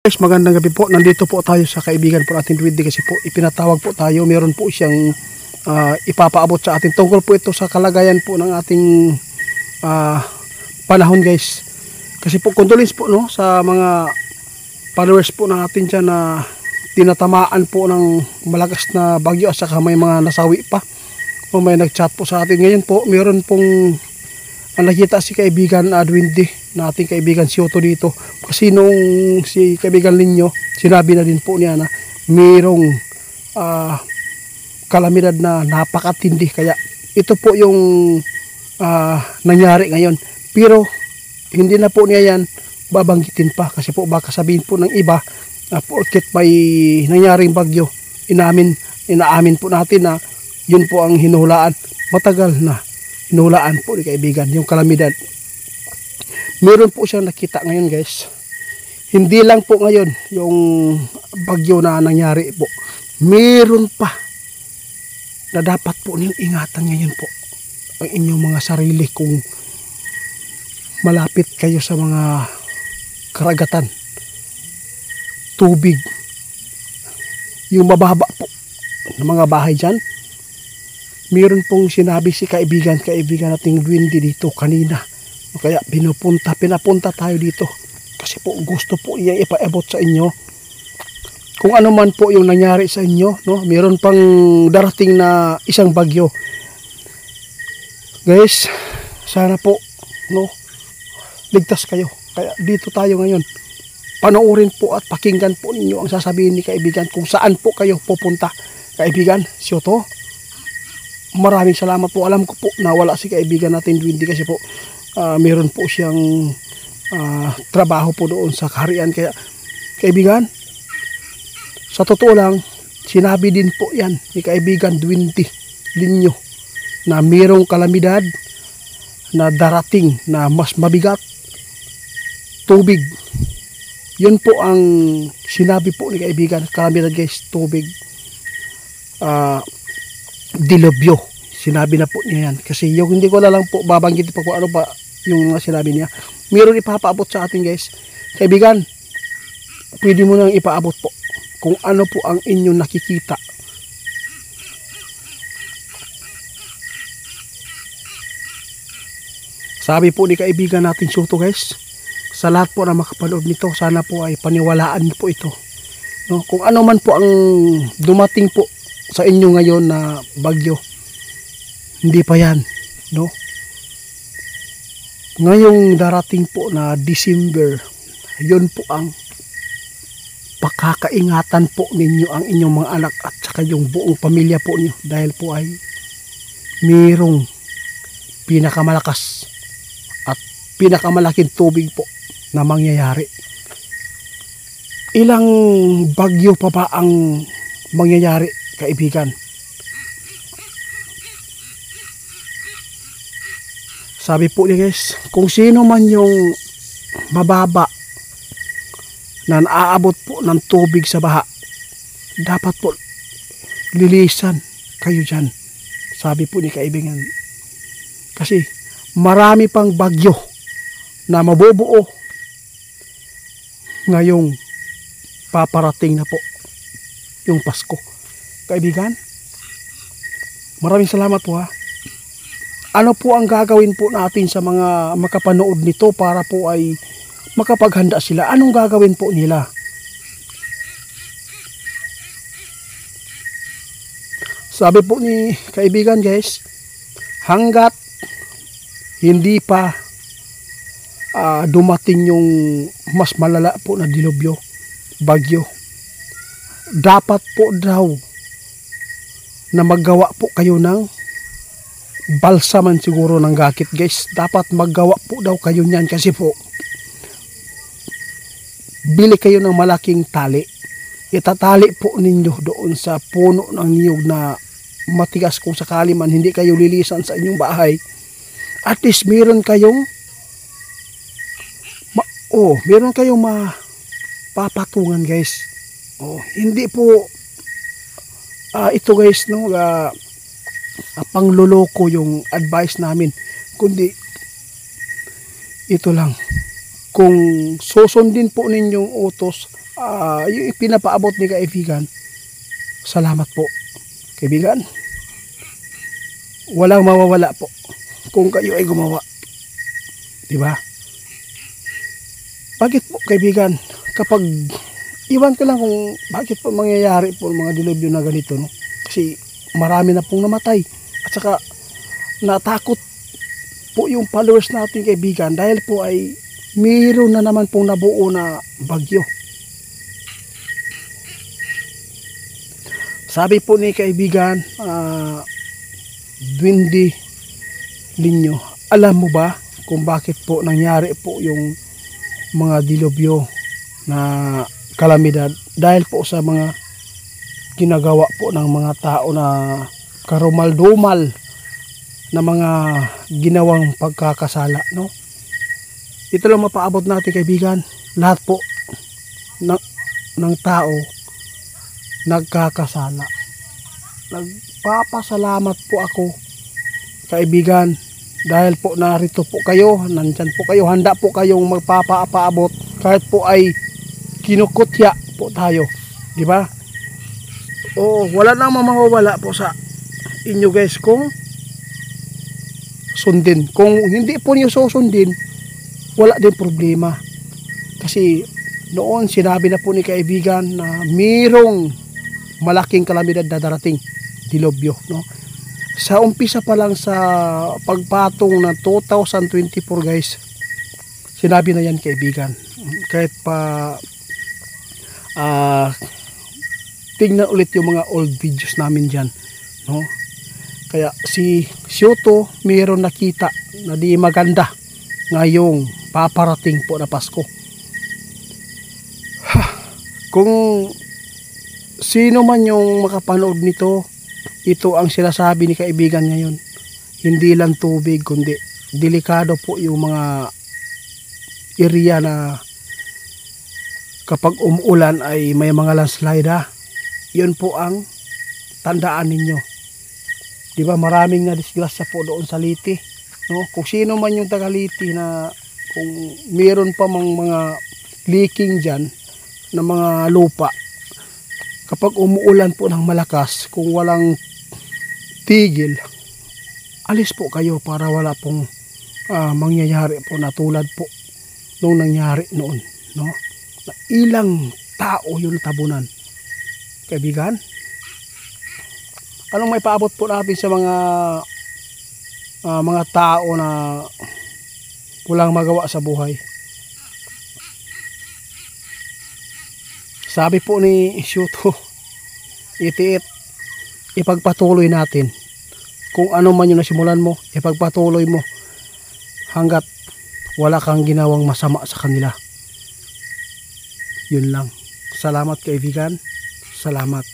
Guys, magandang gabi po. Nandito po tayo sa kaibigan po natin Dwindy kasi po ipinatawag po tayo. Meron po siyang ipapaabot sa atin. Tungkol po ito sa kalagayan po ng ating panahon, guys. Kasi po condolence po no sa mga followers po ng atin dyan na tinatamaan po ng malakas na bagyo at saka may mga nasawi pa. O may nagchat po sa atin. Ngayon po, meron pong nakita si kaibigan Dwindy na ating kaibigan si Otto dito. Kasi nung si kaibigan Linyo, sinabi na din po niya na mayroong kalamidad na napakatindi. Kaya ito po yung nangyari ngayon. Pero hindi na po niya yan babanggitin pa. Kasi po baka sabihin po ng iba na porket may nangyaring bagyo, inaamin po natin na yun po ang hinuhulaan. Matagal na hinuhulaan po ni kaibigan yung kalamidad. Meron po siyang nakita ngayon, guys. Hindi lang po ngayon yung bagyo na nangyari po. Meron pa na dapat po niyong ingatan ngayon po ang inyong mga sarili kung malapit kayo sa mga karagatan, tubig, yung mababa po ng mga bahay dyan. Meron pong sinabi si kaibigan nating Dwindy dito kanina. Kaya pinapunta tayo dito. Kasi po gusto po niya ipaabot sa inyo kung ano man po yung nangyari sa inyo, no? Meron pang darating na isang bagyo. Guys, sana po no ligtas kayo. Kaya dito tayo ngayon. Panoorin po at pakinggan po ninyo ang sasabihin ni kaibigan kung saan po kayo pupunta. Kaibigan, si Otto, maraming salamat po. Alam ko po na wala si kaibigan natin Dwindy kasi po meron po siyang trabaho po doon sa kaharian. Kaya kaibigan, sa totoo lang, sinabi din po yan ni kaibigan Dwindy Linyo na mayroong kalamidad na darating na mas mabigat, tubig. Yun po ang sinabi po ni kaibigan. Kalamidad, guys, tubig, dilubyo. Sinabi na po niya yan. Kasi yung hindi ko na lang po babanggit pa kung ano pa yung mga sinabi niya. Mayroon ipapaabot sa atin, guys. Kaibigan, pwede mo nang ipaabot po kung ano po ang inyong nakikita. Sabi po ni kaibigan natin Soto, guys, sa lahat po na makapanood nito, sana po ay paniwalaan niyo po ito. No? Kung ano man po ang dumating po sa inyo ngayon na bagyo, hindi pa yan, no? Ngayong darating po na December, yun po ang pakakaingatan po ninyo ang inyong mga anak at saka yung buong pamilya po niyo dahil po ay mayroong pinakamalakas at pinakamalaking tubig po na mangyayari. Ilang bagyo pa ba ang mangyayari, kaibigan? Sabi po niya, guys, kung sino man yung mababa na naaabot po ng tubig sa baha, dapat po lilisan kayo dyan. Sabi po ni kaibigan. Kasi marami pang bagyo na mabubuo ngayong paparating na po yung Pasko. Kaibigan, maraming salamat po, ha. Ano po ang gagawin po natin sa mga makapanood nito para po ay makapaghanda sila? Anong gagawin po nila? Sabi po ni kaibigan, guys, hanggat hindi pa dumating yung mas malala po na dilubyo, bagyo, dapat po daw na maggawa po kayo ng balsaman siguro ng gakit, guys. Dapat maggawa po daw kayo niyan kasi po bili kayo ng malaking tali, itatali po ninyo doon sa puno ng niyog na matigas kung sakali man hindi kayo lilisan sa inyong bahay. At least meron kayong mapapatungan, guys. Hindi po ito, guys, no, pangloloko yung advice namin, kundi ito lang, kung susundin po ninyong utos, yung ipinapaabot ni kaibigan, salamat po kaibigan. Walang mawawala po kung kayo ay gumawa, di ba? Bakit po kaibigan, kapag iwan ko lang kung bakit po mangyayari po mga dilubyo na ganito, no? Kasi marami na pong namatay at saka natakot po yung followers natin kaibigan dahil po ay mayroon na naman pong nabuo na bagyo. Sabi po ni kaibigan Dwindi Linyo, alam mo ba kung bakit po nangyari po yung mga dilubyo na kalamidad? Dahil po sa mga ginagawa po ng mga tao na karumal-dumal na mga ginawang pagkakasala, no? Ito lang mapaabot natin kaibigan, lahat po ng tao nagkakasala. Nagpapasalamat po ako kaibigan dahil po narito po kayo, nandyan po kayo, handa po kayong magpapaabot kahit po ay kinukutya po tayo, di ba? Oo, wala nang mawawala po sa inyo guys kung sundin. Kung hindi po niyo susundin, wala din problema. Kasi noon sinabi na po ni kaibigan na mayroong malaking kalamidad na darating, dilubyo, no? Sa umpisa pa lang sa pagpatong ng 2024 guys, sinabi na yan kaibigan. Kahit pa tingnan ulit yung mga old videos namin dyan, no? Kaya si Shoto mayroon nakita na di maganda ngayong paparating po na Pasko. Kung sino man yung makapanood nito, ito ang sinasabi ni kaibigan ngayon. Hindi lang tubig, kundi delikado po yung mga area na kapag umuulan ay may mga landslide. Yun po ang tandaan ninyo. Di ba maraming na disgrasya po doon sa Liti, no? Kung sino man yung taga Liti na kung meron pa mang mga leaking dyan na mga lupa, kapag umuulan po ng malakas, kung walang tigil, alis po kayo para wala pong mangyayari po na tulad po nung nangyari noon, no? Na ilang tao yung tabunan kaibigan. Anong may paabot po natin sa mga tao na walang magawa sa buhay? Sabi po ni Shoto, itiit, ipagpatuloy natin. Kung ano man yung nasimulan mo, ipagpatuloy mo hanggat wala kang ginawang masama sa kanila. Yun lang. Salamat kaibigan. Salamat.